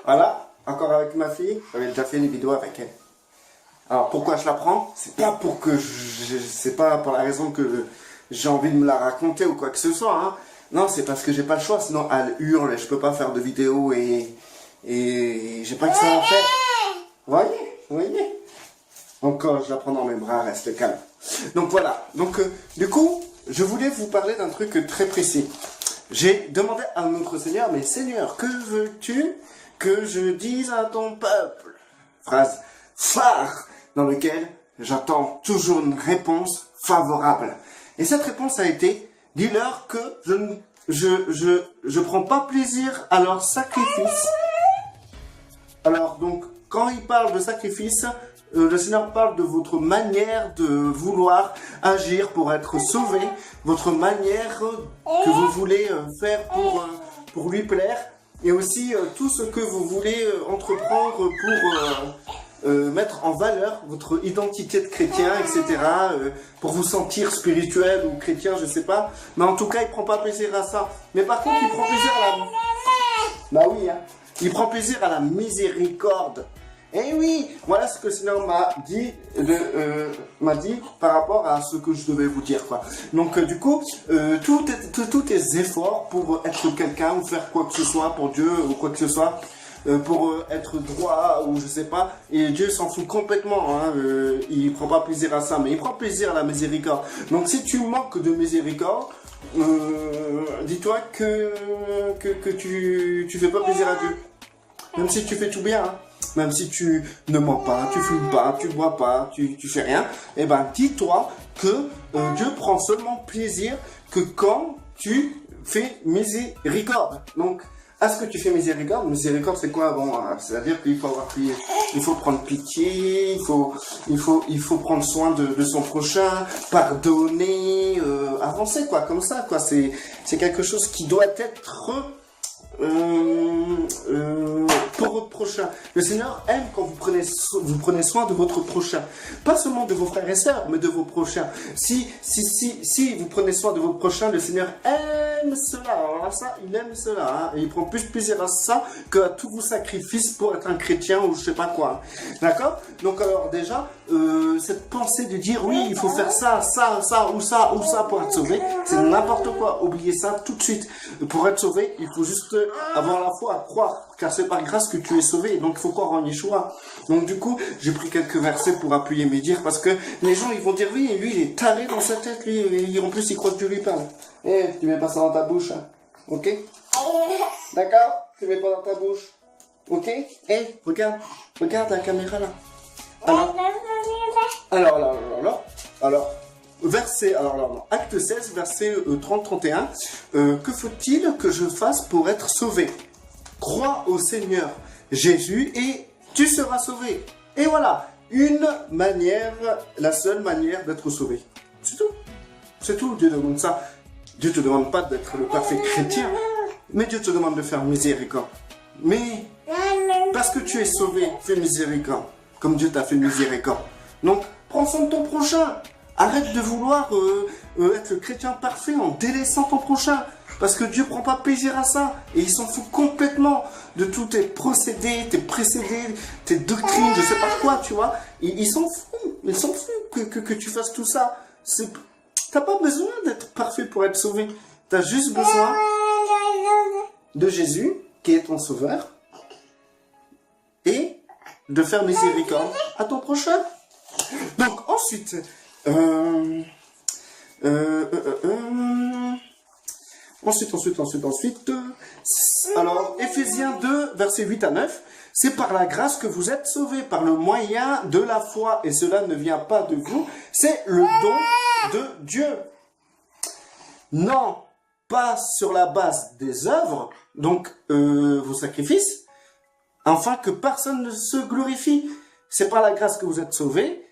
Voilà, encore avec ma fille. J'avais déjà fait des vidéos avec elle. Alors pourquoi je la prends? C'est pas pour que c'est pas pour la raison que j'ai envie de me la raconter ou quoi que ce soit, hein. Non, c'est parce que j'ai pas le choix, sinon elle hurle et je peux pas faire de vidéo et j'ai pas que ça à faire. Voyez. Donc quand je la prends dans mes bras, reste calme. Donc voilà, donc du coup, je voulais vous parler d'un truc très précis. J'ai demandé à notre Seigneur, mais Seigneur, que veux-tu que je dise à ton peuple? Phrase phare dans laquelle j'attends toujours une réponse favorable. Et cette réponse a été, dis-leur que je prends pas plaisir à leur sacrifice. Alors donc, quand il parle de sacrifice, le Seigneur parle de votre manière de vouloir agir pour être sauvé, votre manière que vous voulez faire pour lui plaire, et aussi tout ce que vous voulez entreprendre pour mettre en valeur votre identité de chrétien, etc., pour vous sentir spirituel ou chrétien, je sais pas. Mais en tout cas, il prend pas plaisir à ça. Mais par contre, il prend plaisir à la... Bah oui, hein. Il prend plaisir à la miséricorde. Eh oui, voilà ce que le Seigneur m'a dit par rapport à ce que je devais vous dire, quoi. Donc du coup, tous tes efforts pour être quelqu'un ou faire quoi que ce soit pour Dieu ou quoi que ce soit, pour être droit ou je sais pas, et Dieu s'en fout complètement, hein, il prend pas plaisir à ça, mais il prend plaisir à la miséricorde. Donc si tu manques de miséricorde, dis-toi que tu fais pas plaisir à Dieu, même si tu fais tout bien, hein. Même si tu ne mens pas, tu fumes pas, tu bois pas, tu fais rien, eh ben dis-toi que Dieu prend seulement plaisir que quand tu fais miséricorde. Donc, est-ce que tu fais miséricorde? Miséricorde, c'est quoi? Bon, c'est-à-dire qu'il faut avoir pitié, il faut prendre pitié, il faut prendre soin de son prochain, pardonner, avancer, quoi, comme ça, quoi. C'est quelque chose qui doit être pour votre prochain. Le Seigneur aime quand vous prenez soin de votre prochain. Pas seulement de vos frères et sœurs, mais de vos prochains. Si vous prenez soin de votre prochain, le Seigneur aime cela. Alors ça, il aime cela. Hein, et il prend plus plaisir à ça qu'à tous vos sacrifices pour être un chrétien ou je sais pas quoi. D'accord? Donc alors déjà, cette pensée de dire oui, il faut faire ça ou ça pour être sauvé, c'est n'importe quoi. Oubliez ça tout de suite. Pour être sauvé, il faut juste avoir la foi, croire, car c'est par grâce que tu es sauvé, donc il faut croire en Yeshua. Donc du coup, j'ai pris quelques versets pour appuyer mes dires, parce que les gens, ils vont dire, oui, lui, il est taré dans sa tête, lui, en plus, il croit que tu lui parles. Eh, tu mets pas ça dans ta bouche, hein. Ok? D'accord? Tu mets pas dans ta bouche. Ok? Eh, regarde la caméra, là. Alors, verset, acte 16, verset 30-31, que faut-il que je fasse pour être sauvé? Crois au Seigneur Jésus et tu seras sauvé. Et voilà, une manière, la seule manière d'être sauvé. C'est tout. C'est tout, Dieu demande ça. Dieu te demande pas d'être le parfait chrétien, mais Dieu te demande de faire miséricorde. Mais, parce que tu es sauvé, fais miséricorde, comme Dieu t'a fait miséricorde. Donc, prends soin de ton prochain. Arrête de vouloir être le chrétien parfait en délaissant ton prochain. Parce que Dieu prend pas plaisir à ça. Et il s'en fout complètement de tous tes procédés, tes précédés, tes doctrines, je sais pas quoi, tu vois. Il s'en fout. Il s'en fout que tu fasses tout ça. T'as pas besoin d'être parfait pour être sauvé. T'as juste besoin de Jésus, qui est ton sauveur, et de faire miséricorde à ton prochain. Donc ensuite, ensuite, alors, Éphésiens 2, versets 8 à 9, c'est par la grâce que vous êtes sauvés, par le moyen de la foi, et cela ne vient pas de vous, c'est le don de Dieu. Non, pas sur la base des œuvres, donc vos sacrifices, afin que personne ne se glorifie. C'est par la grâce que vous êtes sauvés,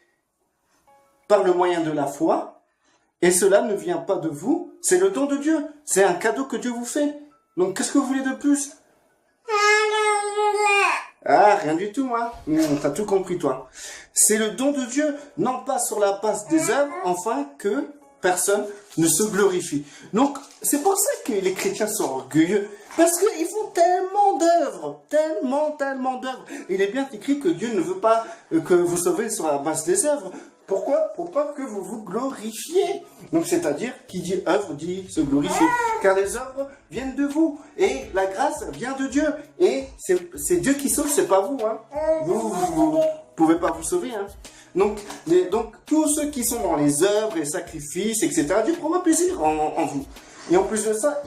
par le moyen de la foi, et cela ne vient pas de vous, c'est le don de Dieu, c'est un cadeau que Dieu vous fait. Donc qu'est-ce que vous voulez de plus? Ah, rien du tout, hein. T'as tout compris, toi. C'est le don de Dieu, non pas sur la base des œuvres, afin que personne ne se glorifie. Donc, c'est pour ça que les chrétiens sont orgueilleux. Parce qu'ils font tellement d'œuvres, tellement d'œuvres. Il est bien écrit que Dieu ne veut pas que vous sauvez sur la base des œuvres. Pourquoi? Pour pas que vous vous glorifiez. Donc c'est-à-dire, qui dit œuvre dit se glorifier. Car les œuvres viennent de vous. Et la grâce vient de Dieu. Et c'est Dieu qui sauve, c'est pas vous. Hein. Vous pouvez pas vous sauver. Hein. Donc tous ceux qui sont dans les œuvres et sacrifices, etc., Dieu prendra plaisir en vous. Et en plus de ça,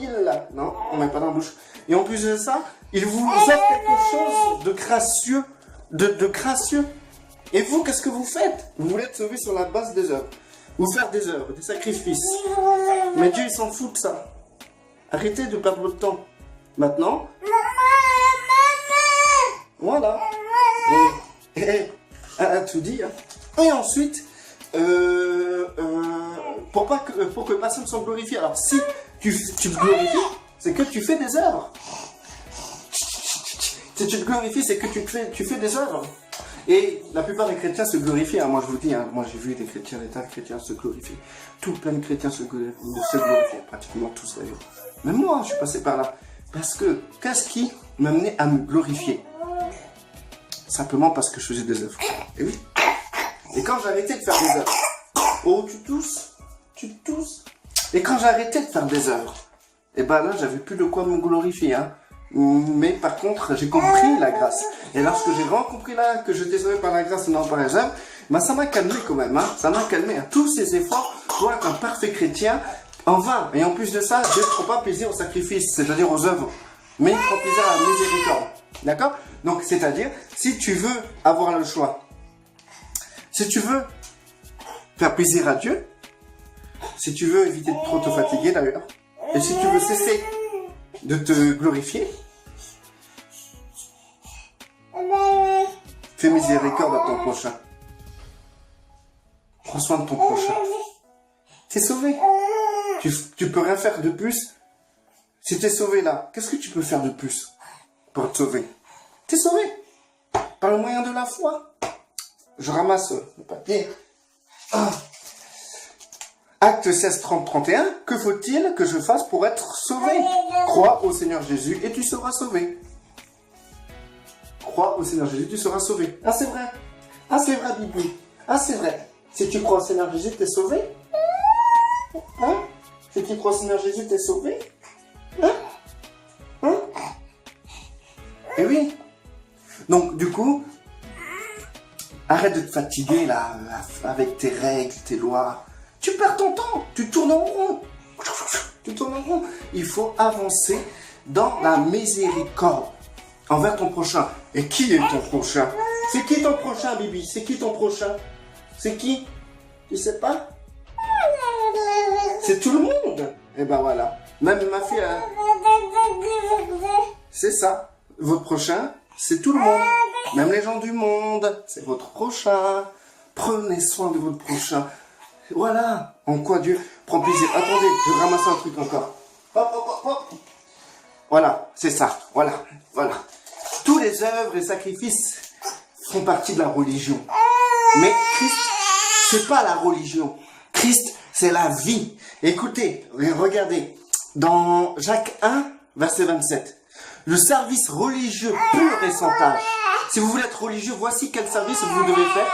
non, on met pas dans la bouche. Et en plus de ça, il vous offre quelque chose de gracieux, de gracieux. Et vous, qu'est-ce que vous faites? Vous voulez être sauvé sur la base des œuvres. Vous faire des œuvres, des sacrifices. Mais Dieu, il s'en fout de ça. Arrêtez de perdre votre temps. Maintenant. Voilà. Tout dit. Hein. Et ensuite, pour que personne ne soit glorifié. Alors, si tu te glorifies, c'est que tu fais des œuvres. Si tu te glorifies, c'est que tu fais des œuvres. Et la plupart des chrétiens se glorifient. Hein. Moi, je vous dis, hein, moi j'ai vu des chrétiens, des tas de chrétiens se glorifier. Tout plein de chrétiens se glorifient, pratiquement tous d'ailleurs. Même moi, je suis passé par là. Parce que, qu'est-ce qui m'amenait à me glorifier? Simplement parce que je faisais des œuvres. Et oui. Et quand j'ai arrêté de faire des œuvres, oh, tu tousses. Et quand j'ai arrêté de faire des œuvres, et ben là, j'avais plus de quoi me glorifier, hein. Mais par contre, j'ai compris la grâce. Et lorsque j'ai vraiment compris là que j'étais sauvé par la grâce et non par les œuvres, ben ça m'a calmé quand même, hein. Ça m'a calmé. Hein. Tous ces efforts pour être un parfait chrétien en vain. Et en plus de ça, Dieu ne prend pas plaisir au sacrifice, c'est-à-dire aux œuvres, mais il prend plaisir à la miséricorde. D'accord? Donc, c'est-à-dire, si tu veux avoir le choix, si tu veux faire plaisir à Dieu, si tu veux éviter de trop te fatiguer d'ailleurs, et si tu veux cesser de te glorifier, fais miséricorde à ton prochain. Prends soin de ton prochain. T'es sauvé. Tu peux rien faire de plus. Si t'es sauvé là, qu'est-ce que tu peux faire de plus pour te sauver? T'es sauvé. Par le moyen de la foi. Je ramasse le papier. Acte 16, 30, 31. Que faut-il que je fasse pour être sauvé? Crois au Seigneur Jésus et tu seras sauvé. Crois au Seigneur Jésus, tu seras sauvé. Ah, c'est vrai. Ah, c'est vrai, Bibi. Ah, c'est vrai. Si tu crois au Seigneur Jésus, t'es sauvé. Hein? Si tu crois au Seigneur Jésus, t'es sauvé. Hein? Hein? Et oui. Donc, du coup, arrête de te fatiguer, là, avec tes règles, tes lois. Tu perds ton temps. Tu tournes en rond. Tu tournes en rond. Il faut avancer dans la miséricorde envers ton prochain. Et qui est ton prochain? C'est qui ton prochain, Bibi? C'est qui ton prochain? C'est qui? Tu sais pas? C'est tout le monde. Et ben voilà. Même ma fille, hein. C'est ça. Votre prochain, c'est tout le monde. Même les gens du monde, c'est votre prochain. Prenez soin de votre prochain. Voilà. En quoi Dieu prend plaisir. Attendez, je ramasse un truc encore. Hop, hop, hop, hop. Voilà, c'est ça. Voilà, voilà. Tous les œuvres et sacrifices font partie de la religion. Mais Christ, c'est pas la religion. Christ, c'est la vie. Écoutez, regardez, dans Jacques 1, verset 27, le service religieux pur et sans tâche. Si vous voulez être religieux, voici quel service vous devez faire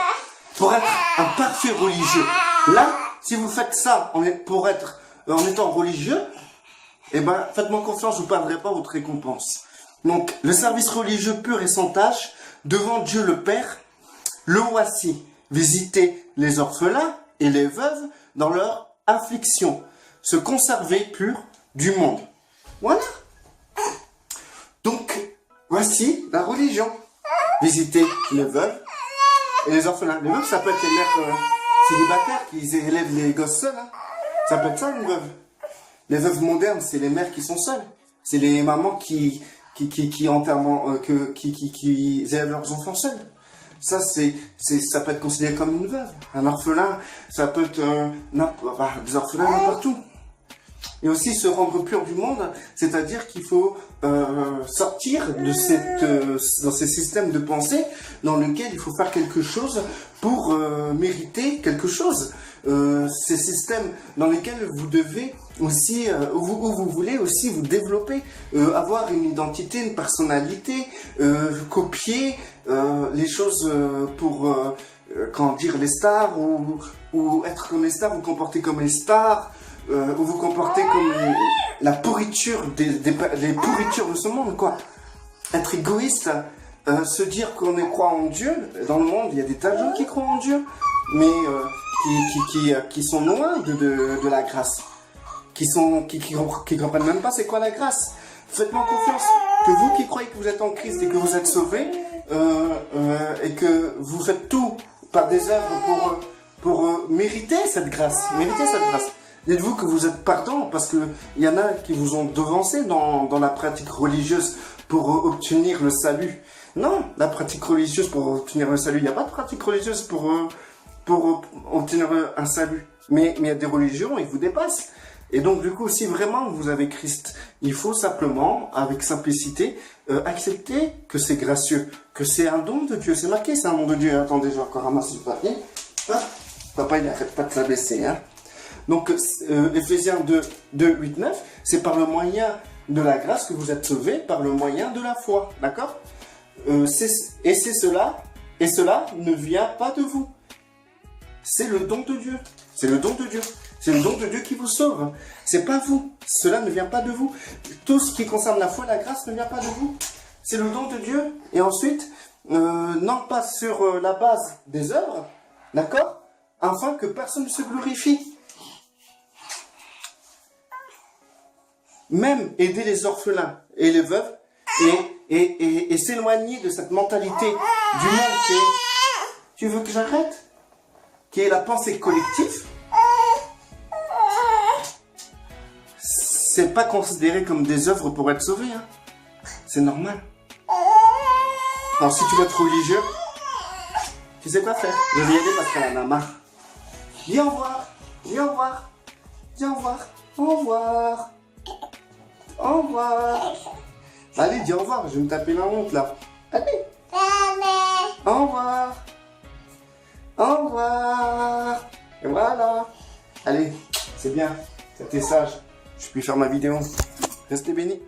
pour être un parfait religieux. Là, si vous faites ça en étant religieux, eh ben, faites-moi confiance, je ne perdrai pas votre récompense. Donc, le service religieux pur et sans tâche, devant Dieu le Père, le voici. Visiter les orphelins et les veuves dans leur affliction. Se conserver pur du monde. Voilà. Donc, voici la religion. Visiter les veuves et les orphelins. Les veuves, ça peut être les mères célibataires qui élèvent les gosses seuls. Hein. Ça peut être ça, une veuve. Les veuves modernes, c'est les mères qui sont seules. C'est les mamans qui élèvent leurs enfants seuls. Ça peut être considéré comme une veuve. Un orphelin, ça peut être des orphelins n'importe où. Et aussi se rendre pur du monde, c'est-à-dire qu'il faut sortir de dans ces systèmes de pensée dans lesquels il faut faire quelque chose pour mériter quelque chose. Ces systèmes dans lesquels vous devez aussi, où vous voulez aussi vous développer, avoir une identité, une personnalité, copier les choses pour, comment dire, les stars, ou être comme les stars, vous comporter comme les stars, ou vous comportez comme la pourriture, les pourritures de ce monde, quoi. Être égoïste, se dire qu'on croit en Dieu. Dans le monde, il y a des tas de gens qui croient en Dieu, mais qui sont loin de la grâce, qui comprennent même pas c'est quoi la grâce. Faites-moi confiance, que vous qui croyez que vous êtes en Christ et que vous êtes sauvés, et que vous faites tout par des œuvres pour mériter cette grâce, Dites-vous que vous êtes pardon, parce que il y en a qui vous ont devancé dans la pratique religieuse pour obtenir le salut. Non, la pratique religieuse pour obtenir le salut, il n'y a pas de pratique religieuse pour obtenir un salut. Mais il y a des religions, ils vous dépassent. Et donc du coup, si vraiment vous avez Christ, il faut simplement, avec simplicité, accepter que c'est gracieux, que c'est un don de Dieu. C'est marqué, c'est un don de Dieu. Attendez, j'ai encore ramassé le papier. Ah, papa, il n'arrête pas de s'abaisser, hein. Donc, Ephésiens 2, 8, 9, c'est par le moyen de la grâce que vous êtes sauvés, par le moyen de la foi, d'accord? Et cela ne vient pas de vous. C'est le don de Dieu. C'est le don de Dieu. C'est le don de Dieu qui vous sauve. C'est pas vous. Cela ne vient pas de vous. Tout ce qui concerne la foi et la grâce ne vient pas de vous. C'est le don de Dieu. Et ensuite, non pas sur la base des œuvres, d'accord? Afin que personne ne se glorifie. Même aider les orphelins et les veuves et s'éloigner de cette mentalité du monde qui est... Tu veux que j'arrête? Qui est la pensée collective. C'est pas considéré comme des œuvres pour être sauvé, hein. C'est normal. Alors si tu veux être religieux, tu sais quoi faire? Je vais y aller parce qu'elle en a marre. Dis au revoir. Dis au revoir. Dis au revoir. Au revoir. Au revoir. Allez, dis au revoir, je vais me taper la honte là. Allez. Au revoir. Au revoir. Et voilà. Allez, c'est bien. C'était sage. Je puis faire ma vidéo. Restez bénis.